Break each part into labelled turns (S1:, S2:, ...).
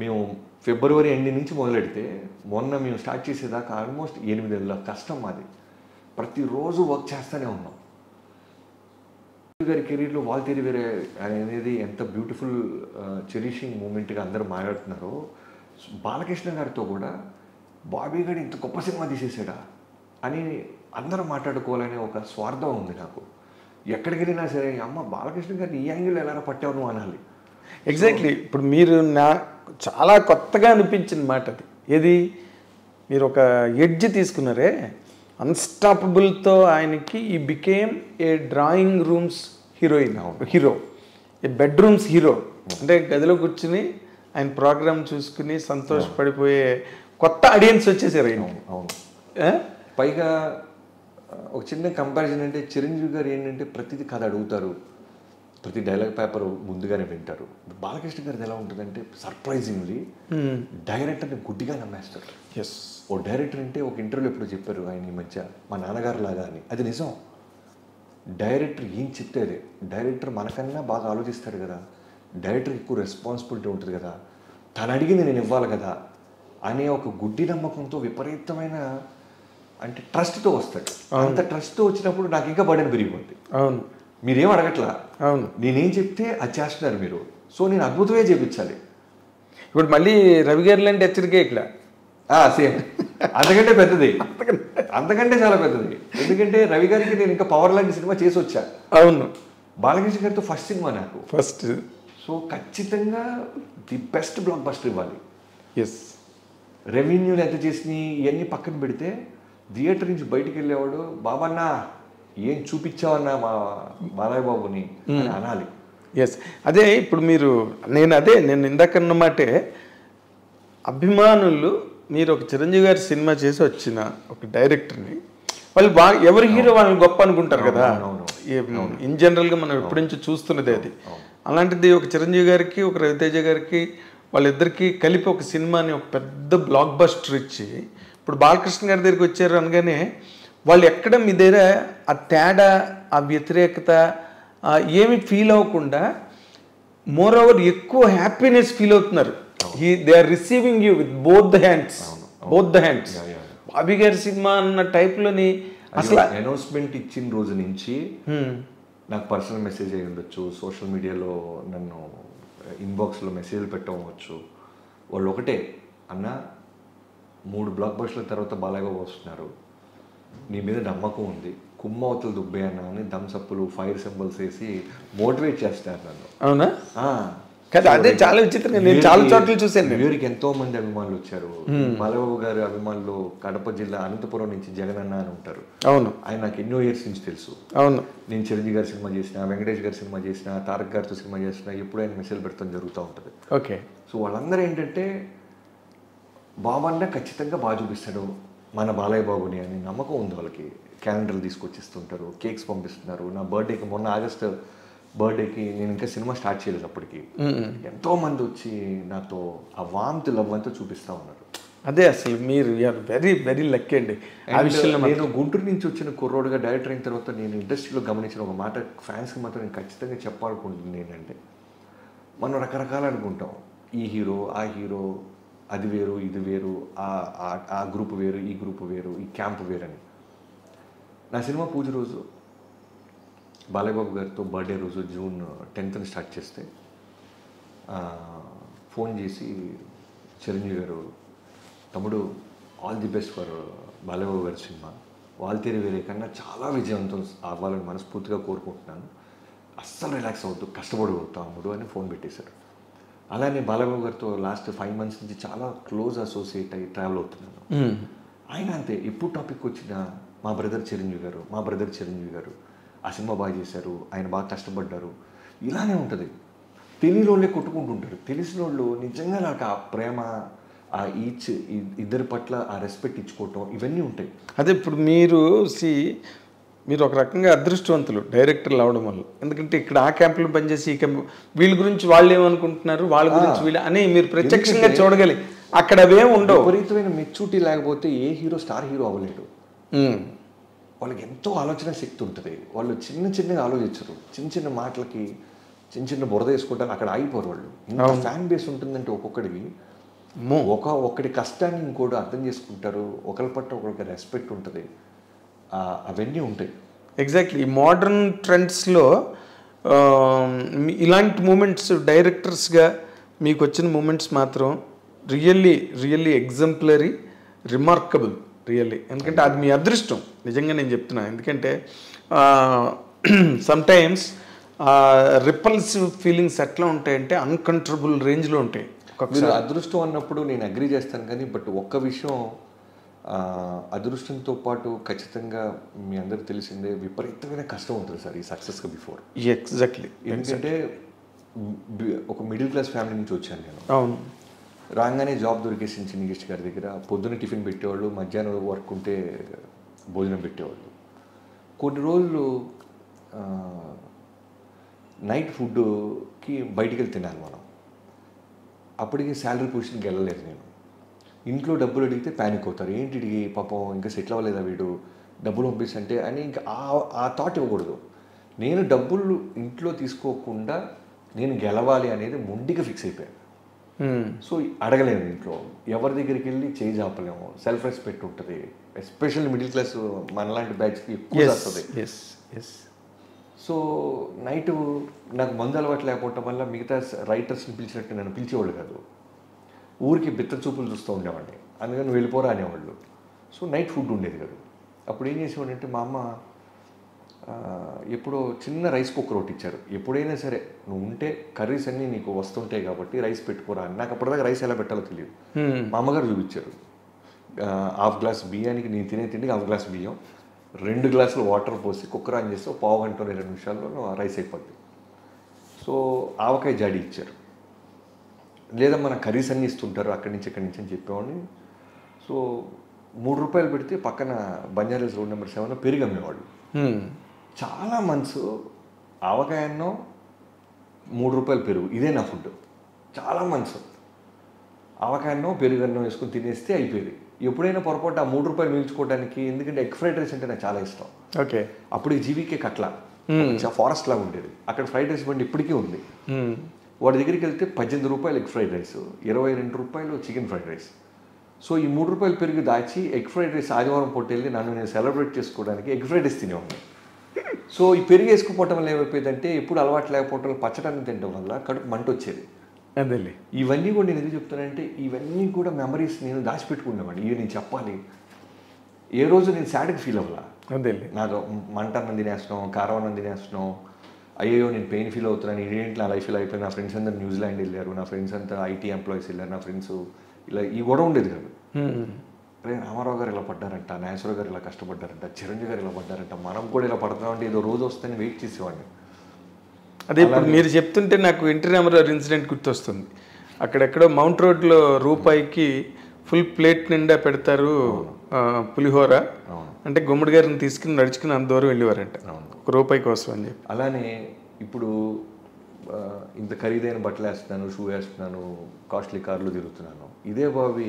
S1: మేము ఫిబ్రవరి ఎండింగ్ నుంచి మొదలెడితే మొన్న మేము స్టార్ట్ చేసేదాకా ఆల్మోస్ట్ 8 నెలల కష్టం మాది. ప్రతిరోజు వర్క్ చేస్తూనే ఉన్నాం. గారి కెరీర్లో వాల్తేరి వేరే అనేది ఎంత బ్యూటిఫుల్ చెరిషింగ్ మూమెంట్గా అందరూ మాట్లాడుతున్నారో, బాలకృష్ణ గారితో కూడా బాబీ గారు ఇంత గొప్ప సినిమా తీసేసాడా అని అందరూ మాట్లాడుకోవాలనే ఒక స్వార్థం ఉంది నాకు. ఎక్కడికి వెళ్ళినా సరే అమ్మ బాలకృష్ణ గారిని ఈ యాంగిల్ ఎలా పట్టావు నువ్వు అనాలి.
S2: ఎగ్జాక్ట్లీ. ఇప్పుడు మీరు చాలా కొత్తగా అనిపించిన మాట అది. ఏది మీరు ఒక ఎడ్జ్ తీసుకున్నారే, అన్స్టాపబుల్తో ఆయనకి he became a drawing rooms hero, A bedrooms hero. అంటే గదిలో కూర్చుని ఆయన ప్రోగ్రామ్ చూసుకుని సంతోషపడిపోయే కొత్త ఆడియన్స్ వచ్చేసారు ఆయన.
S1: అవును. పైగా ఒక చిన్న కంపారిజన్ అంటే చిరంజీవి గారు ఏంటంటే ప్రతిదీ కథ అడుగుతారు, ప్రతి డైలాగ్ పేపర్ ముందుగానే వింటారు. బాలకృష్ణ గారిది ఎలా ఉంటుందంటే సర్ప్రైజింగ్లీ డైరెక్టర్ని గుడ్డిగా నమ్మేస్తారు.
S2: ఎస్,
S1: ఓ డైరెక్టర్ అంటే ఒక ఇంటర్వ్యూలో ఎప్పుడు చెప్పారు ఆయన ఈ మధ్య, మా నాన్నగారు లాగా అని. అది నిజం. డైరెక్టర్ ఏం చెప్తే అదే. డైరెక్టర్ మనకన్నా బాగా ఆలోచిస్తాడు కదా, డైరెక్టర్ ఎక్కువ రెస్పాన్సిబిలిటీ ఉంటుంది కదా, తను అడిగింది నేను ఇవ్వాలి కదా అనే ఒక గుడ్డి నమ్మకంతో విపరీతమైన అంటే ట్రస్ట్తో వస్తాడు. అంత ట్రస్ట్తో వచ్చినప్పుడు నాకు ఇంకా బర్డెన్ పెరిగిపోద్ది.
S2: అవును,
S1: మీరేం అడగట్లా,
S2: అవును,
S1: నేనేం చెప్తే అది చేస్తున్నారు మీరు, సో నేను అద్భుతమే చేయించాలి.
S2: ఇప్పుడు మళ్ళీ రవి గారి లాంటి హెచ్చరికే ఇక్కడ
S1: సేమ్ అంతకంటే పెద్దది, అంతకంటే చాలా పెద్దది. ఎందుకంటే రవి గారికి నేను ఇంకా పవర్ లాంటి సినిమా చేసి వచ్చా.
S2: అవును,
S1: బాలకృష్ణ గారితో ఫస్ట్ సినిమా నాకు
S2: ఫస్ట్.
S1: సో ఖచ్చితంగా ది బెస్ట్ బ్లాక్ బస్టర్ ఇవ్వాలి.
S2: ఎస్,
S1: రెవెన్యూలు ఎంత చేసినాయి ఇవన్నీ పక్కన పెడితే థియేటర్ నుంచి బయటికి వెళ్ళేవాడు బాబన్నా ఏం చూపించావన్నా మా బాలయ్య బాబుని అని అనాలి.
S2: ఎస్, అదే ఇప్పుడు నేను ఇందాకన్నమాటే అభిమానులు మీరు ఒక చిరంజీవి గారి సినిమా చేసి వచ్చిన ఒక డైరెక్టర్ని వాళ్ళు ఎవరి హీరో వాళ్ళని గొప్ప అనుకుంటారు కదా. ఇన్ జనరల్గా మనం ఎప్పటి నుంచో చూస్తున్నది అది. అలాంటిది ఒక చిరంజీవి గారికి ఒక రవితేజ గారికి వాళ్ళిద్దరికీ కలిపి ఒక సినిమాని ఒక పెద్ద బ్లాక్ బస్టర్ ఇచ్చి ఇప్పుడు బాలకృష్ణ గారి దగ్గరికి వచ్చారు అనగానే వాళ్ళు ఎక్కడ మీ దగ్గర ఆ తేడా, ఆ వ్యతిరేకత ఏమి ఫీల్ అవ్వకుండా మోర్ ఓవర్ ఎక్కువ హ్యాపీనెస్ ఫీల్ అవుతున్నారు. They are receiving you with both the hands. Bobby గారి సినిమా అన్న టైప్లోని అసలు
S1: అనౌన్స్మెంట్ ఇచ్చిన రోజు నుంచి నాకు పర్సనల్ మెసేజ్ అయ్యి ఉండొచ్చు, సోషల్ మీడియాలో నన్ను ఇన్బాక్స్లో మెసేజ్లు పెట్టవచ్చు. వాళ్ళు ఒకటే అన్న 3 బ్లాక్ బస్టర్ల తర్వాత బాలయ్య వస్తున్నారు, నీ మీద నమ్మకం ఉంది, కుమ్మవతలు దుబ్బే అన్న అని థమ్సప్లు ఫైర్ సింబల్స్ వేసి మోటివేట్ చేస్తారు నన్ను.
S2: అవునా? కదా, అదే చాలా విచిత్రంగా నేను చాలా చోట్ల చూశాను.
S1: వీరికి ఎంతో మంది అభిమానులు వచ్చారు. బాలబాబు గారి అభిమానులు కడప జిల్లా అనంతపురం నుంచి జగన్ అన్న అని ఉంటారు.
S2: అవును,
S1: ఆయన నాకు ఎన్నో ఇయర్స్ నుంచి తెలుసు.
S2: అవును,
S1: నేను చిరంజీవి గారి సినిమా చేసిన, వెంకటేష్ గారి సినిమా చేసిన, తారక్ గారితో సినిమా చేసిన, ఎప్పుడు ఆయన మెసేజ్ పెడతాం జరుగుతూ ఉంటుంది.
S2: ఓకే.
S1: సో వాళ్ళందరూ ఏంటంటే బాబన్న ఖచ్చితంగా బాగా చూపిస్తాడు మన బాలయ్య బాబుని అని నమ్మకం ఉంది వాళ్ళకి. క్యాలెండర్లు తీసుకొచ్చిస్తుంటారు, కేక్స్ పంపిస్తున్నారు. నా బర్త్డేకి మొన్న ఆగస్ట్ బర్త్డేకి నేను ఇంకా సినిమా స్టార్ట్ చేయలేదు, అప్పటికి ఎంతో మంది వచ్చి నాతో ఆ వామ్త్ లవ్ అంతా చూపిస్తూ ఉన్నారు.
S2: అదే అసలు మీరు వెరీ వెరీ లక్కీ అండి ఆ విషయంలో.
S1: నేను గుంటూరు నుంచి వచ్చిన కుర్రోడుగా డైరెక్టర్ అయిన తర్వాత నేను ఇండస్ట్రీలో గమనించిన ఒక మాట ఫ్యాన్స్కి మాత్రం నేను ఖచ్చితంగా చెప్పాలనుకుంటుంది ఏంటంటే, మనం రకరకాలు అనుకుంటాం, ఈ హీరో ఆ హీరో, అది వేరు ఇది వేరు, ఆ గ్రూప్ వేరు ఈ గ్రూప్ వేరు, ఈ క్యాంప్ వేరు అని. నా సినిమా పూజ రోజు బాలయ్యబాబు గారితో బర్త్డే రోజు జూన్ 10th స్టార్ట్ చేస్తే ఫోన్ చేసి చిరంజీవి గారు, తమ్ముడు all the best for Balayya Babu గారి సినిమా, వాల్తేరి వేరే కన్నా చాలా విజయవంతం అవ్వాలని మనస్ఫూర్తిగా కోరుకుంటున్నాను, అస్సలు రిలాక్స్ అవుతూ కష్టపడి తమ్ముడు అని ఫోన్ పెట్టేశారు. అలానే బాలయ్యబాబు గారితో లాస్ట్ 5 months నుంచి చాలా క్లోజ్ అసోసియేట్ అయ్యి ట్రావెల్ అవుతున్నాను. ఆయన అంతే, ఎప్పుడు టాపిక్ వచ్చినా మా బ్రదర్ చిరంజీవి గారు ఆ సినిమా బాగా చేశారు, ఆయన బాగా కష్టపడ్డారు, ఇలానే ఉంటుంది. తెలియని వాళ్ళే కొట్టుకుంటుంటారు, తెలిసిన వాళ్ళు నిజంగా నాకు ఆ ప్రేమ, ఆ ఇద్దరి పట్ల ఆ రెస్పెక్ట్ ఇచ్చుకోవటం, ఇవన్నీ ఉంటాయి.
S2: అదే ఇప్పుడు మీరు ఒక రకంగా అదృష్టవంతులు డైరెక్టర్లు అవడం వల్ల. ఎందుకంటే ఇక్కడ ఆ క్యాంపులో పనిచేసి ఈ క్యాంపు వీళ్ళ గురించి వాళ్ళు ఏమనుకుంటున్నారు, వాళ్ళ గురించి వీళ్ళు అని మీరు ప్రత్యక్షంగా చూడగలి. అక్కడ అవేం ఉండవు.
S1: విపరీతమైన మెచ్యూరిటీ లేకపోతే ఏ హీరో స్టార్ హీరో అవ్వలేడు. వాళ్ళకి ఎంతో ఆలోచన శక్తి ఉంటుంది. వాళ్ళు చిన్నగా ఆలోచించరు, చిన్న మాటలకి చిన్న చిన్న బురద వేసుకుంటాను, అక్కడ ఆగిపోరు వాళ్ళు. ఇంకా ఫ్యాన్ బేస్ ఉంటుందంటే ఒక్కొక్కడికి ఒక్కడి కష్టాన్ని ఇంకోటి అర్థం చేసుకుంటారు, ఒకరి పట్ల ఒకరికి రెస్పెక్ట్ ఉంటుంది, అవన్నీ ఉంటాయి.
S2: ఎగ్జాక్ట్లీ. ఈ మోడర్న్ ట్రెండ్స్లో ఇలాంటి మూమెంట్స్ డైరెక్టర్స్గా మీకు వచ్చిన మూమెంట్స్ మాత్రం రియల్లీ ఎగ్జంప్లరీ, రిమార్కబుల్ రియల్లీ. ఎందుకంటే అది మీ అదృష్టం నిజంగా నేను చెప్తున్నా. ఎందుకంటే సమ్టైమ్స్ రిపల్సివ్ ఫీలింగ్స్ ఎట్లా ఉంటాయంటే అన్కంట్రోలబుల్ రేంజ్లో ఉంటాయి.
S1: మీరు అదృష్టం అన్నప్పుడు నేను అగ్రీ చేస్తాను, కానీ బట్ ఒక్క విషయం, అదృష్టంతో పాటు ఖచ్చితంగా మీ అందరికి తెలిసిందే విపరీతమైన కష్టం ఉంటుంది సార్ ఈ సక్సెస్గా బిఫోర్.
S2: ఎగ్జాక్ట్లీ.
S1: ఎందుకంటే ఒక మిడిల్ క్లాస్ ఫ్యామిలీ నుంచి వచ్చాను నేను.
S2: అవును.
S1: రాగానే జాబ్ దొరికేసి చిన్నగిష్ట గారి దగ్గర పొద్దున్న టిఫిన్ పెట్టేవాళ్ళు, మధ్యాహ్నం వర్క్ ఉంటే భోజనం పెట్టేవాళ్ళు. కొన్ని రోజులు నైట్ ఫుడ్కి బయటికి వెళ్ళి తినాలి మనం. అప్పటికి శాలరీ పొజిషన్కి వెళ్ళలేదు నేను. ఇంట్లో డబ్బులు అడిగితే ప్యానిక్ అవుతారు, ఏంటి పాపం ఇంకా సెటిల్ అవ్వలేదా వీడు, డబ్బులు పంపిస్తుంటే అని. ఇంకా ఆ థాట్ ఇవ్వకూడదు. నేను డబ్బులు ఇంట్లో తీసుకోకుండా నేను గెలవాలి అనేది మొండిగా ఫిక్స్ అయిపోయాను. సో అడగలేము ఇంట్లో, ఎవరి దగ్గరికి వెళ్ళి చేయి చాపలేము, సెల్ఫ్ రెస్పెక్ట్ ఉంటుంది. ఎస్పెషల్లీ మిడిల్ క్లాస్ మనలాంటి బ్యాచ్కి ఎక్కువ వస్తుంది. సో నైట్ నాకు మందు అలవాటు లేకపోవటం వల్ల మిగతా రైటర్స్ని పిలిచినట్టు నన్ను పిలిచేవాళ్ళు కాదు, ఊరికి బిత్త చూపులు చూస్తూ ఉండేవాడిని. అందుకని వెళ్ళిపోరా అనేవాళ్ళు. సో నైట్ ఫుడ్ ఉండేది కాదు. అప్పుడు ఏం చేసేవాడు అంటే మా అమ్మ ఎప్పుడో చిన్న రైస్ కుక్కర్ ఒకటి ఇచ్చారు. ఎప్పుడైనా సరే నువ్వు ఉంటే కర్రీస్ అన్నీ నీకు వస్తుంటాయి కాబట్టి రైస్ పెట్టుకోరా అని. నాకు అప్పటిదాకా రైస్ ఎలా పెట్టాలో తెలియదు. మా అమ్మగారు చూపించారు. హాఫ్ గ్లాస్ బియ్యానికి నేను తినే తిండికి హాఫ్ గ్లాస్ బియ్యం, 2 గ్లాసులు వాటర్ పోసి కుక్కర్ ఆన్ చేస్తే 1/2 గంట 20 నిమిషాల్లో రైస్ అయిపోద్ది. సో ఆవకాయ జాడి ఇచ్చారు. లేదా మన కర్రీస్ అన్నీ ఇస్తుంటారు అక్కడి నుంచి ఇక్కడి నుంచి అని చెప్పేవాడిని. సో 3 రూపాయలు పెడితే పక్కన బంజారాస్ రోడ్ నెంబర్ 7 పెరుగు అమ్మేవాళ్ళు. చాలా మంత్స్ ఆవకాయ అన్నం 3 రూపాయలు పెరుగు, ఇదే నా ఫుడ్. చాలా మంత్స్ ఆవకాయ అన్నం పెరుగు అన్నం వేసుకొని తినేస్తే అయిపోయేది. ఎప్పుడైనా పొరపాటు ఆ 3 రూపాయలు మిగుల్చుకోవడానికి, ఎందుకంటే ఎగ్ ఫ్రైడ్ రైస్ అంటే నాకు చాలా ఇష్టం.
S2: ఓకే.
S1: అప్పుడు ఈ జీవీకే కట్ల ఫారెస్ట్ లాగా ఉండేది. అక్కడ ఫ్రైడ్ రైస్ బండి ఇప్పటికీ ఉంది. వాడి దగ్గరికి వెళ్తే 18 రూపాయలు ఎగ్ ఫ్రైడ్ రైస్, 22 రూపాయలు చికెన్ ఫ్రైడ్ రైస్. సో ఈ 3 రూపాయలు పెరిగి దాచి ఎగ్ ఫ్రైడ్ రైస్ ఆదివారం పూట వెళ్ళి నన్ను నేను సెలబ్రేట్ చేసుకోవడానికి ఎగ్ ఫ్రైడ్ రైస్ తినేవాడిని. సో ఈ పెరుగు వేసుకుపోవటం వల్ల ఏమైపోయిందంటే ఎప్పుడు అలవాటు లేకపోవటం, పచ్చటాన్ని తినడం వల్ల కడుపు మంట వచ్చేది.
S2: అదేలే.
S1: ఇవన్నీ కూడా నేను ఎందుకు చెప్తానంటే ఇవన్నీ కూడా మెమరీస్ నేను దాచిపెట్టుకునేవాడిని. ఇవి నేను చెప్పాలి. ఏ రోజు నేను సాడ్గా ఫీల్ అవ్వాలా.
S2: అదేలే.
S1: నాకు మంట అన్నం తినేస్తున్నాం, కారం అన్నం తినేస్తున్నాం, అయ్యో నేను పెయిన్ ఫీల్ అవుతున్నాను, ఇదేంటి నా లైఫ్ ఇలా అయిపోయింది, నా ఫ్రెండ్స్ అందరూ న్యూజిలాండ్ వెళ్ళారు, నా ఫ్రెండ్స్ అంతా ఐటీ ఎంప్లాయీస్ వెళ్ళారు, నా ఫ్రెండ్స్ ఇలా ఈ గొడవ ఉండేది కాదు. అరే రామారావు గారు ఇలా పడ్డారంట, నాగేశ్వర గారు ఇలా కష్టపడ్డారంట, చిరంజీవి గారు ఇలా పడ్డారంట, మనం కూడా ఇలా పడుతున్నామంటే ఏదో రోజు వస్తుందని వెయిట్ చేసేవాడిని.
S2: అదే ఇప్పుడు మీరు చెప్తుంటే నాకు ఎన్టీ రామారావు ఇన్సిడెంట్ గుర్తొస్తుంది. అక్కడెక్కడో మౌంట్ రోడ్లో రూపాయికి ఫుల్ ప్లేట్ నిండా పెడతారు పులిహోర అంటే గుమ్మడి గారిని తీసుకుని నడుచుకుని అంత దూరం వెళ్ళేవారంట రూపాయి కోసం అని చెప్పి.
S1: అలానే ఇప్పుడు ఇంత ఖరీదైన బట్టలు వేస్తున్నాను, షూ వేస్తున్నాను, కాస్ట్లీ కార్లు తిరుగుతున్నాను. ఇదే బాబీ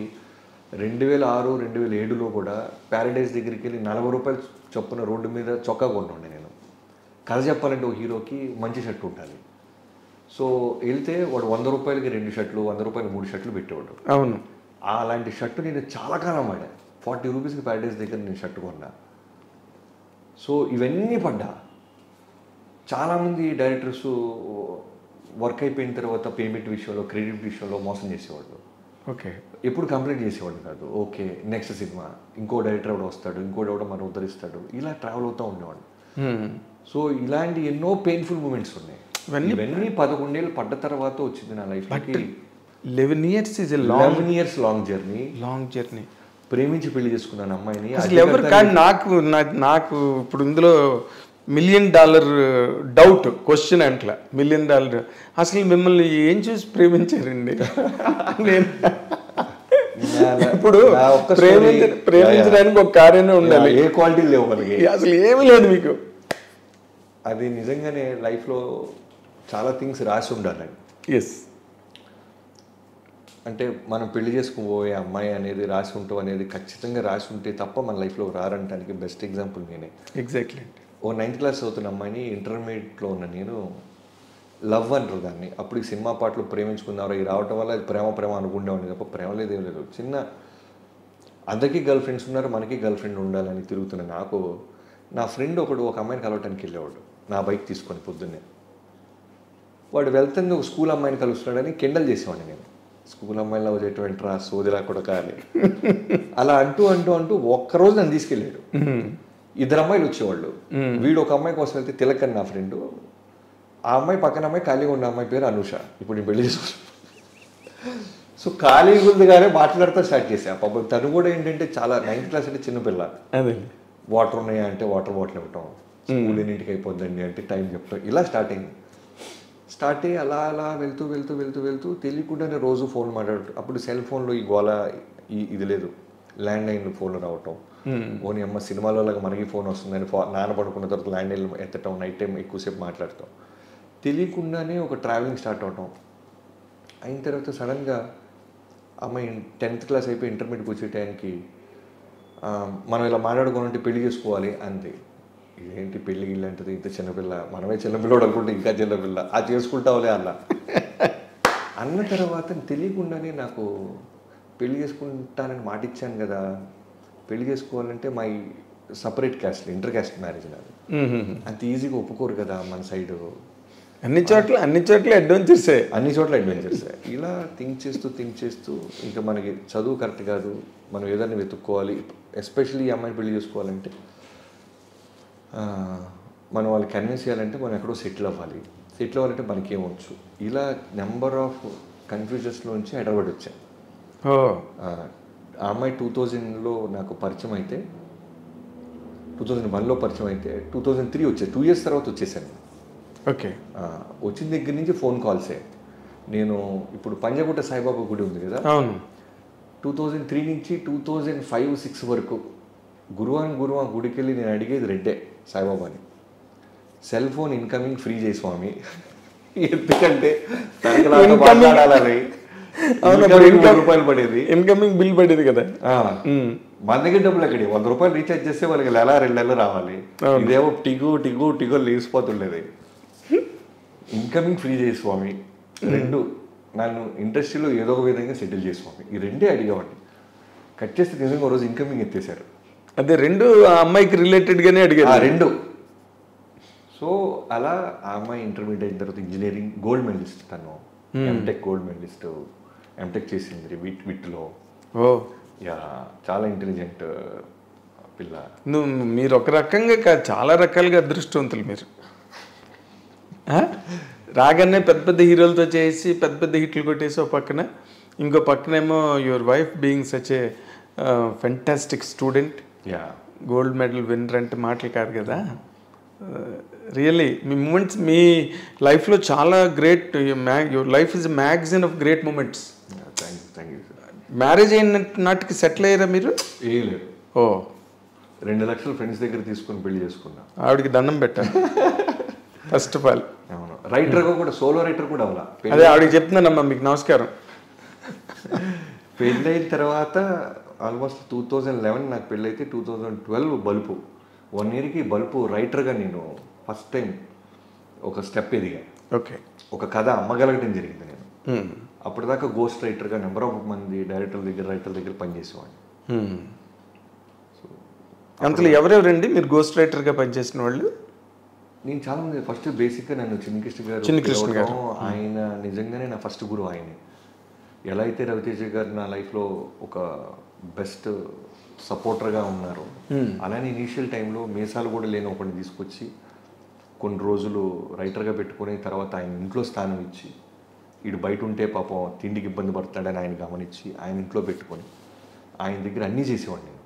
S1: 2006, 2007లో కూడా ప్యారడైజ్ దగ్గరికి వెళ్ళి 40 రూపాయలు చొప్పున రోడ్డు మీద చొక్కా కొంటుండే నేను. కథ చెప్పాలంటే ఒక హీరోకి మంచి షర్ట్ ఉండాలి. సో వెళ్తే వాడు 100 రూపాయలకి 2 షర్ట్లు, 100 రూపాయలు 3 షర్ట్లు పెట్టేవాడు.
S2: అవును.
S1: అలాంటి షర్టు నేను చాలా కాలం వాడా. 40 రూపీస్కి ప్యారడైజ్ దగ్గర నేను షర్ట్ కొన్నా. సో ఇవన్నీ పడ్డా. చాలామంది డైరెక్టర్స్ వర్క్ అయిపోయిన తర్వాత పేమెంట్ విషయంలో, క్రెడిట్ విషయంలో మోసం చేసేవాళ్ళు.
S2: ఓకే.
S1: ఎప్పుడు కంప్లైంట్ చేసేవాళ్ళు కాదు. ఓకే నెక్స్ట్ సినిమా ఇంకో డైరెక్టర్ ఎవడో వస్తాడు, ఇంకోటి ఎవడో మనం ఉద్ధరిస్తాడు, ఇలా ట్రావెల్ అవుతూ ఉండేవాడు. సో ఇలాంటి ఎన్నో పెయిన్ఫుల్ మూమెంట్స్ ఉన్నాయి. ఇవన్నీ 11 ఏళ్ళు పడ్డ తర్వాత వచ్చింది నా లైఫ్కి.
S2: 11 years is a
S1: long years long journey. ప్రేమించి పెళ్లి చేసుకున్నాను అమ్మాయిని.
S2: ఎవరు కానీ నాకు ఇప్పుడు ఇందులో $1 million డౌట్ క్వశ్చన్ అంట్లా. $1 million అసలు మిమ్మల్ని ఏం చూసి ప్రేమించారండి? ఇప్పుడు ప్రేమించడానికి ఒక కార్యమే ఉండాలి,
S1: ఏ క్వాలిటీ లేవు మనకి,
S2: అసలు ఏమీ లేదు మీకు.
S1: అది నిజంగానే లైఫ్లో చాలా థింగ్స్ రాసి ఉండాలి.
S2: ఎస్.
S1: అంటే మనం పెళ్లి చేసుకోబోయే అమ్మాయి అనేది రాసి ఉంటాం అనేది ఖచ్చితంగా రాసి ఉంటే తప్ప మన లైఫ్లో రారంటానికి బెస్ట్ ఎగ్జాంపుల్ నేనే.
S2: ఎగ్జాక్ట్లీ.
S1: ఓ 9th క్లాస్ అవుతున్న అమ్మాయిని ఇంటర్మీడియట్లో ఉన్న నేను లవ్ అంటారు దాన్ని. అప్పుడు ఈ సినిమా పాటలు ప్రేమించుకున్నారు, ఈ రావటం వల్ల అది ప్రేమ ప్రేమ అనుకుండేవాడిని తప్ప ప్రేమ లేదేం లేదు. చిన్న అందరికీ గర్ల్ ఫ్రెండ్స్ ఉన్నారు, మనకి గర్ల్ ఫ్రెండ్ ఉండాలని తిరుగుతున్నా. నాకు నా ఫ్రెండ్ ఒకడు ఒక అమ్మాయిని కలవటానికి వెళ్ళేవాడు నా బైక్ తీసుకొని పొద్దున్నే. వాడు వెళ్తుంది ఒక స్కూల్ అమ్మాయిని కలుస్తున్నాడని కెండల్ చేసేవాడిని నేను. స్కూల్ అమ్మాయిలో వచ్చేటువంటి రా సోదిలా కూడా కానీ అలా అంటూ అంటూ అంటూ ఒక్కరోజు నన్ను తీసుకెళ్ళాడు. 2 అమ్మాయిలు వచ్చేవాళ్ళు. వీడు ఒక అమ్మాయి కోసం వెళ్తే తిలక్ అని నా ఫ్రెండ్, ఆ అమ్మాయి పక్కన అమ్మాయి ఖాళీగా ఉన్న అమ్మాయి పేరు అనూష. ఇప్పుడు నేను పెళ్లి చేసుకున్నాను. సో ఖాళీగా ఉందిగానే మాట్లాడుతూ స్టార్ట్ చేశా. పాపం తను కూడా ఏంటంటే చాలా 9th క్లాస్ అంటే చిన్నపిల్ల. వాటర్ ఉన్నాయా అంటే వాటర్ బాటిల్ ఇవ్వటం, స్కూల్ ఎన్నింటికి అయిపోద్దండి అంటే టైం చెప్తాం, ఇలా స్టార్ట్ అయింది. స్టార్ట్ అయ్యి అలా అలా వెళ్తూ వెళ్తూ వెళ్తూ వెళ్తూ తెలియకుండానే రోజు ఫోన్ మాట్లాడుతూ, అప్పుడు సెల్ ఫోన్లో ఈ గోళ ఇది లేదు, ల్యాండ్ లైన్ ఫోన్లు రావటం. ఓని అమ్మ సినిమాలో లాగా మనకి ఫోన్ వస్తుందని నాన్న పడుకున్న తర్వాత ల్యాండ్ లైన్ ఎత్తటం, నైట్ టైం ఎక్కువసేపు మాట్లాడతాం. తెలియకుండానే ఒక ట్రావెలింగ్ స్టార్ట్ అవటం. అయిన తర్వాత సడన్గా అమ్మాయి 10th క్లాస్ అయిపోయి ఇంటర్మీడియట్కి వచ్చే టైంకి మనం ఇలా మాట్లాడుకోవాలంటే పెళ్లి చేసుకోవాలి అంతే. ఇదేంటి పెళ్లి గిల్లి అంటది, ఇంత చిన్నపిల్ల, మనమే చిన్నపిల్లడు అనుకుంటే ఇంకా చిన్నపిల్ల, అది చేసుకుంటావులే అన్న అన్న తర్వాత తెలియకుండానే నాకు పెళ్లి చేసుకుంటానని మాట ఇచ్చాను కదా, పెళ్లి చేసుకోవాలంటే my separate caste, inter caste marriage నాది. అంత ఈజీగా ఒప్పుకోరు కదా మన సైడ్.
S2: అన్ని చోట్ల అడ్వెంచర్సే,
S1: అన్ని చోట్ల అడ్వెంచర్సే. ఇలా థింక్ చేస్తూ ఇంకా మనకి చదువు కరెక్ట్ కాదు, మనం ఏదైనా వెతుక్కోవాలి. ఎస్పెషల్లీ ఈ అమ్మాయిని పెళ్లి చేసుకోవాలంటే మనం వాళ్ళకి కన్విన్స్ చేయాలంటే మనం ఎక్కడో సెటిల్ అవ్వాలంటే మనకి ఏమొచ్చు. ఇలా నెంబర్ ఆఫ్ కన్ఫ్యూజన్స్లోంచి హైదరాబాద్ వచ్చాను. ఆ అమ్మాయి 2000లో నాకు పరిచయం అయితే, 2001లో పరిచయం అయితే 2003 వచ్చేది. 2 years తర్వాత వచ్చేసాను.
S2: ఓకే.
S1: వచ్చిన దగ్గర నుంచి ఫోన్ కాల్సే. నేను ఇప్పుడు పంజాగుట్ట సాయిబాబా గుడి ఉంది కదా,
S2: అవును,
S1: 2003 నుంచి 2005-06 వరకు గురువారం గుడికి వెళ్ళి నేను అడిగేది రెడ్డే సాయిబాబాని, సెల్ ఫోన్ ఇన్కమింగ్ ఫ్రీ చేయి స్వామి, ఎందుకంటే రూపాయలు పడేది, ఇన్కమింగ్ బిల్ పడేది కదా. మన దగ్గర డబ్బులు ఎక్కడి, 100 రూపాయలు రీఛార్జ్ చేస్తే వాళ్ళకి 1-2 నెలలు రావాలి. ఇదేమో టిగో లేచిపోతుండేది. ఇన్కమింగ్ ఫ్రీ చేయి స్వామి, 2 నన్ను ఇండస్ట్రీలో ఏదో ఒక విధంగా సెటిల్ చేయి స్వామి, ఈ 2 అడిగేవాడిని. కట్ చేస్తే నిజంగా రోజు ఇన్కమింగ్ ఎత్తేసారు.
S2: అదే 2 ఆ అమ్మాయికి రిలేటెడ్గానే అడిగారు.
S1: 2. సో అలా ఆ అమ్మాయి ఇంటర్మీడియట్ అయిన తర్వాత ఇంజనీరింగ్ గోల్డ్ మెడలిస్ట్, తను ఎంటెక్ గోల్డ్ మెడలిస్ట్, ఎంటెక్ చేసింది విట్లో. యా, చాలా ఇంటెలిజెంట్ పిల్ల.
S2: మీరు ఒక రకంగా కాదు, చాలా రకాలుగా అదృష్టవంతులు మీరు. రాగానే పెద్ద హీరోలతో చేసి పెద్ద హిట్లు కొట్టేసి ఒక పక్కన, ఇంకో పక్కనేమో your wife being such a fantastic student, gold medal winner అంటే మాటలు కాదు కదా. రియల్లీ మీ మూమెంట్స్ మీ లైఫ్లో చాలా great. Your life is magazine of great moments. Marriage అయిన నాటికి సెటిల్ అయ్యారా మీరు?
S1: లేదు. 2 లక్షలు ఫ్రెండ్స్ దగ్గర తీసుకుని పెళ్లి చేసుకున్నా.
S2: ఆవిడకి దండం పెట్టాను ఫస్ట్ ఆఫ్ ఆల్.
S1: అవును, రైటర్గా కూడా, సోలో రైటర్ కూడా అవ్వాలా.
S2: అదే ఆవిడకి చెప్తున్నానమ్మా, మీకు నమస్కారం.
S1: పెళ్ళి అయిన తర్వాత ఆల్మోస్ట్ 2011 నాకు పెళ్ళైతే 2012 బల్పు, 1 yearకి బల్పు రైటర్గా నేను ఫస్ట్ టైం ఒక స్టెప్ ఎదిగా.
S2: ఓకే.
S1: ఒక కథ అమ్మగలగడం జరిగింది నేను. అప్పటిదాకా గోస్ట్ రైటర్గా నెంబర్ ఆఫ్ మంది రైటర్ దగ్గర పనిచేసేవాడిని.
S2: అంతలో ఎవరెవరండి మీరు గోస్ట్ రైటర్గా పనిచేసిన వాళ్ళు?
S1: నేను చాలా మంది. ఫస్ట్ బేసిక్గా నన్ను చిన్నకృష్ణ గారు, ఆయన నిజంగానే నా ఫస్ట్ గురువు ఆయనే. ఎలా అయితే రవితేజ గారు నా లైఫ్లో ఒక బెస్ట్ సపోర్టర్గా ఉన్నారు, అలానే ఇనీషియల్ టైంలో మీసాలు కూడా లేని ఒకటి తీసుకొచ్చి కొన్ని రోజులు రైటర్గా పెట్టుకుని తర్వాత ఆయన ఇంట్లో స్థానం ఇచ్చి, వీడు బయట ఉంటే పాపం తిండికి ఇబ్బంది పడుతున్నాడని ఆయన గమనించి ఆయన ఇంట్లో పెట్టుకొని ఆయన దగ్గర అన్నీ చేసేవాడిని నేను.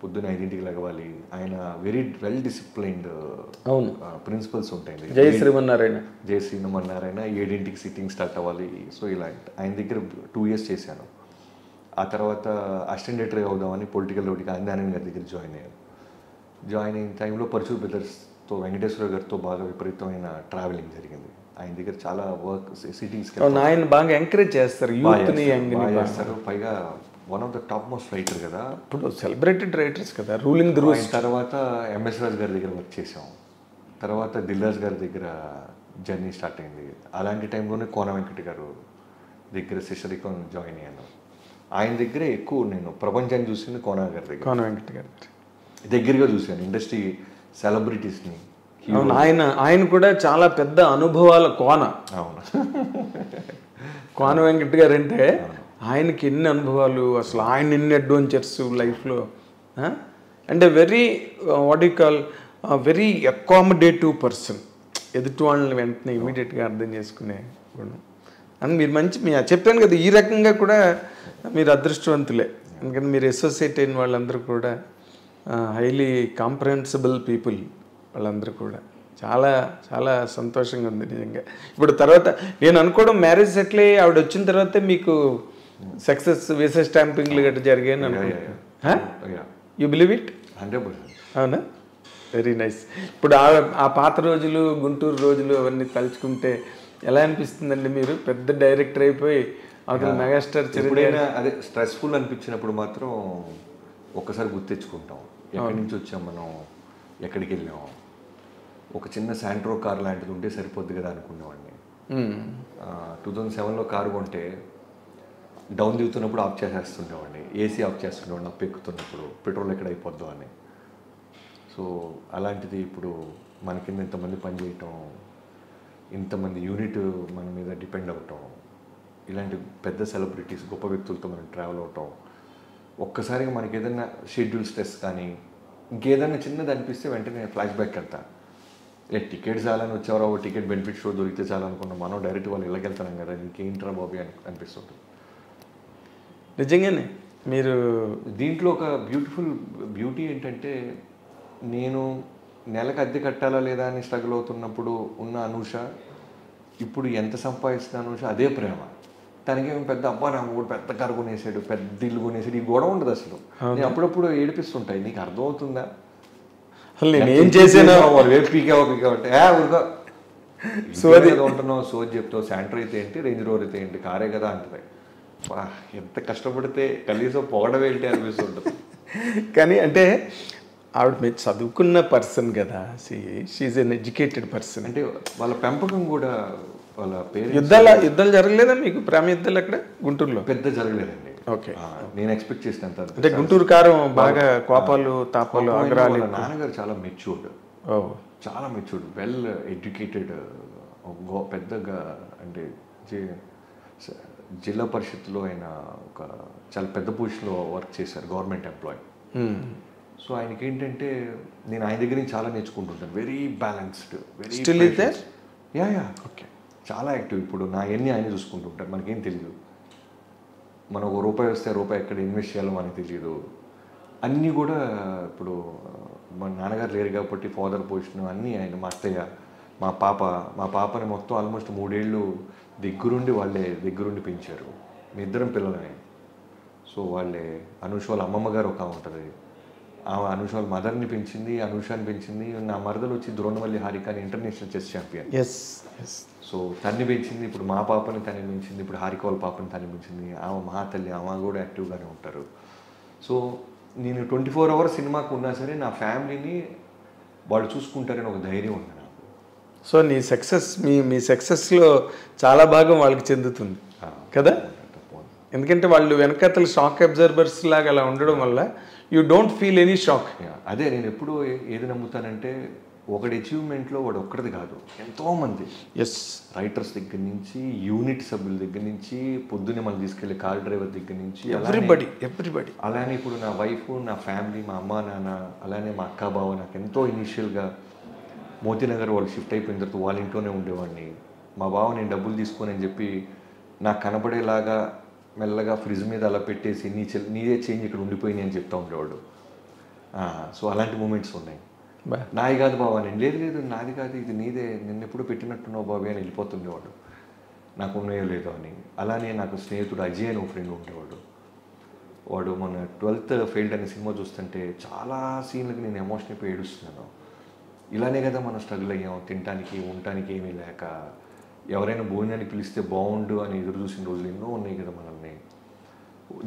S1: పొద్దున్న 5ంటికి లెగవాలి. ఆయన వెరీ వెల్ డిసిప్లైన్డ్ ప్రిన్సిపల్స్ ఉంటాయి.
S2: జై శ్రీమన్నారాయణ
S1: 7ంటికి సిట్టింగ్ స్టార్ట్ అవ్వాలి. సో ఇలా ఆయన దగ్గర 2 years చేశాను. ఆ తర్వాత అసిస్టెంట్ ఎడిటర్గా అవుదామని పొలిటికల్ రోడ్కి ఆంజనేయ గారి దగ్గర జాయిన్ అయిన టైంలో పరచూర్ బ్రదర్స్తో, వెంకటేశ్వర గారితో బాగా విపరీతమైన ట్రావెలింగ్ జరిగింది. ఆయన దగ్గర చాలా వర్క్, సిట్టింగ్స్
S2: ఆయన బాగా ఎంకరేజ్ చేస్తారు,
S1: చేస్తారు. పైగా one of the top most writer కదా,
S2: ఇప్పుడు సెలబ్రేటెడ్ రైటర్స్ కదా, రూలింగ్ ది రూల్స్.
S1: తర్వాత ఎంఎస్ రాజు గారి దగ్గర వర్క్ చేసాం. తర్వాత దిల్రాజ్ గారి దగ్గర జర్నీ స్టార్ట్ అయింది. అలాంటి టైంలోనే కోన వెంకట గారు దగ్గర శిష్యరికం జాయిన్ అయ్యాను. ఆయన దగ్గరే ఎక్కువ నేను ప్రపంచాన్ని చూసింది కోన గారి దగ్గర.
S2: కోన వెంకట గారు
S1: దగ్గరగా చూశాను ఇండస్ట్రీ సెలబ్రిటీస్ని.
S2: అవును, ఆయన కూడా చాలా పెద్ద అనుభవాల కోన.
S1: అవును,
S2: కోన వెంకట గారు అంటే ఆయనకి ఎన్ని అనుభవాలు, అసలు ఆయన ఎన్ని అడ్వెంచర్స్ లైఫ్లో. అంటే very what you call very accommodative person. ఎదుటి వాళ్ళని వెంటనే ఇమీడియట్గా అర్థం చేసుకునే గుణం. అని మీరు చెప్పాను కదా, ఈ రకంగా కూడా మీరు అదృష్టవంతులే. ఎందుకంటే మీరు అసోసియేట్ అయిన వాళ్ళందరూ కూడా హైలీ కాంప్రహెన్సిబుల్ పీపుల్. వాళ్ళందరూ కూడా చాలా చాలా సంతోషంగా ఉంది నిజంగా. ఇప్పుడు తర్వాత నేను అనుకోవడం మ్యారేజ్ సెటిల్ అయ్యి ఆవిడ వచ్చిన తర్వాతే మీకు సక్సెస్ వీసా స్టాంపింగ్లు గట్రా జరిగాయని అనుకుంటున్నాను. You believe it?
S1: 100%.
S2: అవునా? Very nice. ఇప్పుడు ఆ పాత రోజులు, గుంటూరు రోజులు అవన్నీ తలుచుకుంటే ఎలా అనిపిస్తుందండి? మీరు పెద్ద డైరెక్టర్ అయిపోయి అక్కడ మెగాస్టార్
S1: ఎప్పుడైనా అదే స్ట్రెస్ఫుల్ అనిపించినప్పుడు మాత్రం ఒక్కసారి గుర్తించుకుంటాం, ఎక్కడి నుంచి వచ్చాం మనం, ఎక్కడికి వెళ్ళాం. ఒక చిన్న శాంట్రో కార్ లాంటిది ఉంటే సరిపోద్ది కదా అనుకునేవాడిని. 2007లో కారు కొంటే డౌన్ దిగుతున్నప్పుడు ఆఫ్ చేసేస్తుండేవాడిని, ఏసీ ఆఫ్ చేస్తుండేవాడిని అప్పు ఎక్కుతున్నప్పుడు, పెట్రోల్ ఎక్కడ అయిపోద్దో అని. సో అలాంటిది ఇప్పుడు మన కింద ఇంతమంది పనిచేయటం, ఇంతమంది యూనిట్ మన మీద డిపెండ్ అవటం, ఇలాంటి పెద్ద సెలబ్రిటీస్ గొప్ప వ్యక్తులతో మనం ట్రావెల్ అవటం, ఒక్కసారిగా మనకి ఏదైనా షెడ్యూల్ స్ట్రెస్ కానీ ఇంకేదైనా చిన్నది అనిపిస్తే వెంటనే ఫ్లాష్ బ్యాక్ వెళ్తా. టికెట్ చాలని వచ్చేవారో టికెట్ బెనిఫిట్ షో దొరికితే చాలనుకున్నాం, మనం డైరెక్ట్ వాళ్ళు ఇళ్ళకి వెళ్తున్నాం కదా, ఇంకేంట్రా బాబీ అనిపిస్తుంటుంది.
S2: నిజంగానే మీరు
S1: దీంట్లో ఒక బ్యూటీ ఏంటంటే, నేను నెలకు అద్దె కట్టాలా లేదా అని స్ట్రగుల్ అవుతున్నప్పుడు ఉన్న అనూష ఇప్పుడు ఎంత సంపాదిస్తున్న అనూష అదే ప్రేమ. తనకేమో పెద్ద అబ్బా నా కూడా పెద్ద కారు కొనేసాడు, పెద్ద ఇల్లు కొనేసాడు, ఈ గొడవ ఉండదు అసలు. నేను అప్పుడప్పుడు ఏడిపిస్తుంటాయి, నీకు అర్థమవుతుందా
S2: నేను ఏం చేసాను
S1: సోది ఉంటున్నావు, సోది చెప్తావు. శాంట్రో అయితే ఏంటి, రేంజ్ రోవర్ అయితే ఏంటి, కారే కదా అంటుంది. ఎంత కష్టపడితే కనీసం పొగడం ఏంటి అనిపిస్తుంటుంది.
S2: కానీ అంటే ఆవిడ మీరు చదువుకున్న పర్సన్ కదా, షీఈ్ ఎన్ ఎడ్యుకేటెడ్ పర్సన్.
S1: అంటే వాళ్ళ పెంపకం కూడా, వాళ్ళ పేరెంట్స్
S2: యుద్ధాలు జరగలేదా మీకు? ప్రేమ యుద్ధాలు అక్కడ గుంటూరులో
S1: పెద్ద జరగలేదండి.
S2: ఓకే,
S1: నేను ఎక్స్పెక్ట్ చేసినంత.
S2: అంటే గుంటూరు కారం బాగా కోపాలు తాపాలు ఆగ్రహాలు.
S1: నాన్నగారు చాలా మెచ్యూర్డ్, చాలా మెచ్యూర్డ్, వెల్ ఎడ్యుకేటెడ్, పెద్దగా అంటే జిల్లా పరిషత్లో ఆయన ఒక చాలా పెద్ద పొజిషన్లో వర్క్ చేశారు, గవర్నమెంట్ ఎంప్లాయీ. సో ఆయనకి ఏంటంటే నేను ఆయన దగ్గర నుంచి చాలా నేర్చుకుంటుంటాను. Very balanced, very yeah okay, చాలా యాక్టివ్. ఇప్పుడు నా ఎన్ని ఆయన చూసుకుంటుంటారు, మనకేం తెలియదు. మనం ఒక రూపాయి వస్తే రూపాయి ఎక్కడ ఇన్వెస్ట్ చేయాలో మనకు తెలియదు. అన్నీ కూడా ఇప్పుడు మా నాన్నగారు లేరు కాబట్టి ఫాదర్ పొజిషన్ అన్నీ ఆయన, మా అత్తయ్య, మా పాపని మొత్తం ఆల్మోస్ట్ 3 ఏళ్ళు వాళ్ళే దగ్గరుండి పెంచారు. మీ ఇద్దరం పిల్లలనే. సో వాళ్ళే అనూష వాళ్ళ అమ్మమ్మ గారు ఒక ఉంటుంది, ఆమె అనూష వాళ్ళ మదర్ని పెంచింది, అనూషాని పెంచింది. నా మరదలు వచ్చి ద్రోణవల్లి హారిక అని ఇంటర్నేషనల్ చెస్ ఛాంపియన్. సో తన్ని పెంచింది, ఇప్పుడు మా పాపని తన్ని పెంచింది, ఇప్పుడు హారిక వాళ్ళ పాపని తన్ని పెంచింది. ఆమె మా తల్లి, ఆమె కూడా యాక్టివ్గానే ఉంటారు. సో నేను 24 hours సినిమాకు ఉన్నా సరే నా ఫ్యామిలీని వాళ్ళు చూసుకుంటారని ఒక ధైర్యం ఉంది నాకు.
S2: సో నీ సక్సెస్ మీ సక్సెస్లో చాలా భాగం వాళ్ళకి చెందుతుంది కదా. ఎందుకంటే వాళ్ళు వెనకతలు షాక్ అబ్జర్వర్స్ లాగా అలా ఉండడం వల్ల you don't feel any shock.
S1: అదే నేను ఎప్పుడు ఏది నమ్ముతానంటే, ఒకటి అచీవ్మెంట్లో వాడు ఒక్కడిది కాదు, ఎంతోమంది రైటర్స్ దగ్గర నుంచి, యూనిట్ సభ్యుల దగ్గర నుంచి, పొద్దున్నే మనం తీసుకెళ్ళే కార్ డ్రైవర్ దగ్గర నుంచి,
S2: ఎవ్రీబడి.
S1: అలానే ఇప్పుడు నా వైఫ్, నా ఫ్యామిలీ, మా అమ్మ నాన్న, అలానే మా అక్క బావ నాకు ఎంతో ఇనీషియల్గా మోతీనగర్ వాళ్ళు షిఫ్ట్ అయిపోయిన తర్వాత వాళ్ళ ఇంట్లోనే ఉండేవాడిని. మా బావ నేను డబ్బులు తీసుకొని అని చెప్పి నాకు కనపడేలాగా మెల్లగా ఫ్రిడ్జ్ మీద అలా పెట్టేసి నీదే చేంజ్ ఇక్కడ ఉండిపోయింది అని చెప్తా ఉండేవాడు. సో అలాంటి మూమెంట్స్ ఉన్నాయి. నాది కాదు బాబా, నేను లేదు నాది కాదు, ఇది నీదే, నిన్న ఎప్పుడు పెట్టినట్టున్నావు బాబీ అని వెళ్ళిపోతుండేవాడు, నాకు ఉన్నాయో లేదో అని. అలానే నాకు స్నేహితుడు అజయ్ అని ఒక ఫ్రెండ్ ఉండేవాడు. వాడు మన 12th ఫెయిల్డ్ అనే సినిమా చూస్తుంటే చాలా సీన్లకి నేను ఎమోషన్ అయిపోయి ఏడుస్తున్నాను. ఇలానే కదా మనం స్ట్రగుల్ అయ్యాం, తినడానికి ఉండటానికి ఏమీ లేక, ఎవరైనా భోజనానికి పిలిస్తే బాగుండు అని ఎదురు చూసిన రోజులు ఎన్నో ఉన్నాయి కదా మనల్ని.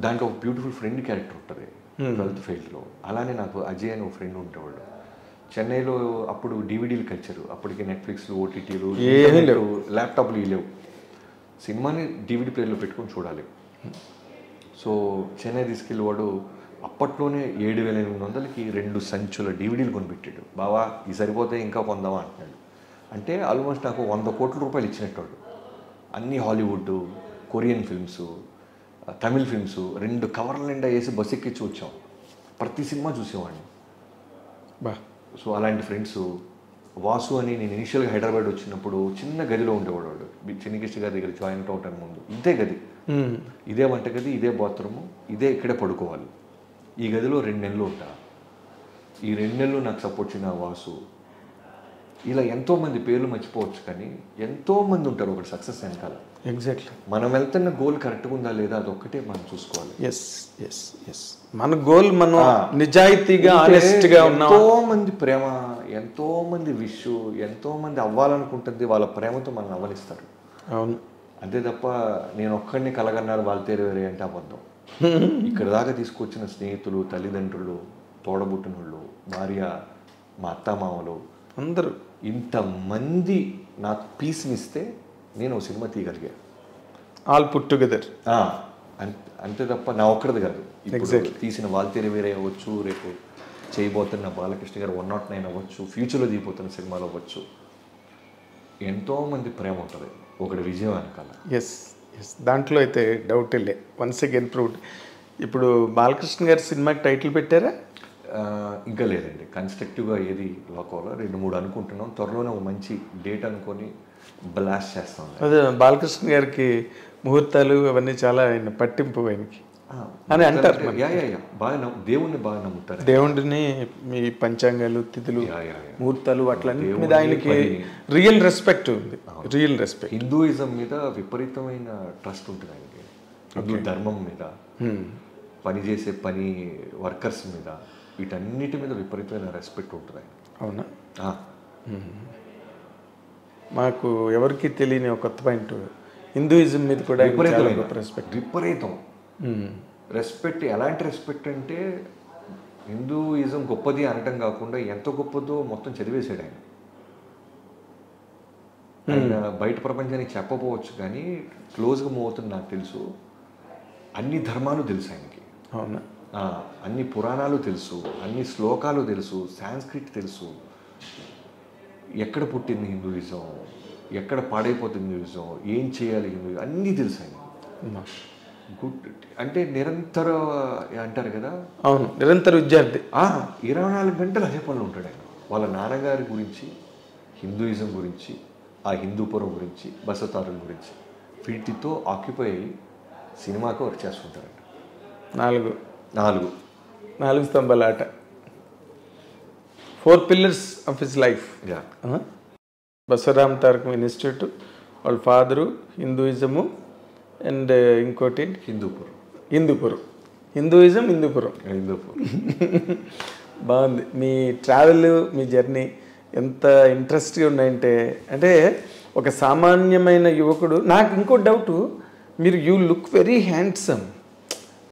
S1: దాంట్లో ఒక బ్యూటిఫుల్ ఫ్రెండ్ క్యారెక్టర్ ఉంటుంది 12th ఫెయిల్డ్లో. అలానే నాకు అజయ్ అని ఒక ఫ్రెండ్ ఉండేవాడు. చెన్నైలో అప్పుడు డివిడీలు కల్చరు, అప్పటికి నెట్ఫ్లిక్స్లు, ఓటీటీలు,
S2: ఏమీ లేవు.
S1: ల్యాప్టాప్లు లేవు. సినిమాని డివిడీ ప్లేయర్లో పెట్టుకొని చూడాలి. సో చెన్నై తీసుకెళ్ళేవాడు అప్పట్లోనే 7,800కి 2 సంచుల డివిడీలు కొనిపెట్టాడు. బావా ఇది సరిపోతే ఇంకా కొందామా అంటున్నాడు. అంటే ఆల్మోస్ట్ నాకు 100 కోట్ల రూపాయలు ఇచ్చినట్టు. అన్ని Hollywood, Korean films, Tamil films 2 కవర్ల నిండా వేసి బస్ ఎక్కించి వచ్చాం. ప్రతి సినిమా చూసేవాడిని.
S2: బా
S1: సో అలాంటి ఫ్రెండ్స్. వాసు అని నేను ఇనిషియల్గా హైదరాబాద్ వచ్చినప్పుడు చిన్న గదిలో ఉండేవాడు వాడు. చిన్నకృష్ణ గారి దగ్గర జాయింట్ అవటానికి ముందు ఇదే గది, ఇదే వంటగది, ఇదే బాత్రూము, ఇదే ఇక్కడే పడుకోవాలి. ఈ గదిలో 2 నెలలు ఉంటా. ఈ 2 నెలలు నాకు సపోర్ట్ చేసిన వాసు. ఇలా ఎంతోమంది పేర్లు మర్చిపోవచ్చు, కానీ ఎంతోమంది ఉంటారు ఒకటి సక్సెస్ వెనకాల.
S2: ఎగ్జాక్ట్లీ.
S1: మనం వెళ్తున్న గోల్ కరెక్ట్గా ఉందా లేదా అదొక్కటే మనం చూసుకోవాలి.
S2: ఎస్ ఎస్ ఎస్ మన గోల్ మనం నిజాయితీగా ఆనెస్ట్గా ఉన్నాం.
S1: ఎంతోమంది ప్రేమ, ఎంతోమంది విష్, ఎంతోమంది అవ్వాలనుకుంటుంది, వాళ్ళ ప్రేమతో మనం అవ్వనిస్తారు.
S2: అవును.
S1: అంతే తప్ప నేను ఒక్కడిని కలగన్నారు వాళ్ళ తేరు వేరే అంటే అబద్ధం. ఇక్కడ దాకా తీసుకొచ్చిన స్నేహితులు, తల్లిదండ్రులు, తోడబుట్టినోళ్ళు, భార్య, మా అత్తమామలు,
S2: అందరూ
S1: ఇంతమంది నాకు పీస్నిస్తే నేను ఒక సినిమా తీయగలిగా.
S2: All put together.
S1: అంతే తప్ప నా ఒక్కడిది కాదు. ఇప్పుడు తీసిన వాల్తేరి వేరే అవ్వచ్చు, రేపు చేయబోతున్న బాలకృష్ణ గారు 109 అవ్వచ్చు, ఫ్యూచర్లో దిగిపోతున్న సినిమాలు అవ్వచ్చు. ఎంతోమంది ప్రేమ ఉంటుంది ఒకటి విజయం వెనకాల.
S2: ఎస్ ఎస్ దాంట్లో అయితే డౌట్ లే. Once again proved. ఇప్పుడు బాలకృష్ణ గారి సినిమాకి టైటిల్ పెట్టారా?
S1: ఇంకా లేదండి. కన్స్ట్రక్టివ్గా ఏది లాక్ అవ్వాలో 2-3 అనుకుంటున్నాం. త్వరలోనే ఒక మంచి డేట్ అనుకొని బ్లాస్ట్ చేస్తాం.
S2: అదే బాలకృష్ణ గారికి ముహూర్తాలు అవన్నీ చాలా ఆయన పట్టింపు ఆయనకి అని అంటారు.
S1: బాగా దేవుణ్ణి బాగా నమ్ముతారు.
S2: దేవుడిని, మీ పంచాంగాలు, తిథులు, ముహూర్తాలు అట్లన్నీ మీద ఆయనకి రియల్ రెస్పెక్ట్ ఉంది. Real respect.
S1: హిందూయిజం మీద విపరీతమైన ట్రస్ట్ ఉంటుంది ఆయనకి. హిందూ ధర్మం మీద, పనిచేసే పని వర్కర్స్ మీద, వీటన్నిటి మీద విపరీతమైన రెస్పెక్ట్ ఉంటుంది ఆయన.
S2: అవునా? మాకు ఎవరికి తెలియని ఒక కొత్త పాయింట్, హిందూయిజం మీద కూడా
S1: విపరీతం రెస్పెక్ట్. ఎలాంటి రెస్పెక్ట్ అంటే హిందూయిజం గొప్పది అనటం కాకుండా ఎంత గొప్పదో మొత్తం చదివేశాడు ఆయన. ఆయన బయట ప్రపంచానికి చెప్పకపోవచ్చు, కానీ క్లోజ్గా మూవ్ అవుతుంది నాకు తెలుసు. అన్ని ధర్మాలు తెలుసు ఆయనకి.
S2: అవునా?
S1: అన్ని పురాణాలు తెలుసు, అన్ని శ్లోకాలు తెలుసు, సాంస్క్రిట్ తెలుసు. ఎక్కడ పుట్టింది హిందూయిజం, ఎక్కడ పాడైపోతుంది హిందూయిజం, ఏం చేయాలి హిందూయిజం, అన్నీ తెలుసు ఆయన. గుడ్ అంటే నిరంతర అంటారు కదా.
S2: అవును, నిరంతర విద్యార్థి.
S1: 24 గంటలు అదే పనులు ఉంటాడు ఆయన. వాళ్ళ నాన్నగారి గురించి, హిందూయిజం గురించి, ఆ హిందూపురం గురించి, బసవతారుల గురించి, వీటితో ఆక్యుపై అయ్యి సినిమాకు వర్క్ చేస్తుంటారంట. 4
S2: స్తంభాల ఆట. 4 pillars of his life. Basavaram Taraka institute, వాళ్ళ ఫాదరు, హిందూయిజము, అండ్ ఇంకోటి హిందూపురం. హిందూపురం. బాగుంది. మీ ట్రావెల్, మీ జర్నీ ఎంత ఇంట్రెస్ట్గా ఉన్నాయంటే, అంటే ఒక సామాన్యమైన యువకుడు. నాకు ఇంకో డౌటు, మీరు యూ లుక్ వెరీ హ్యాండ్సమ్.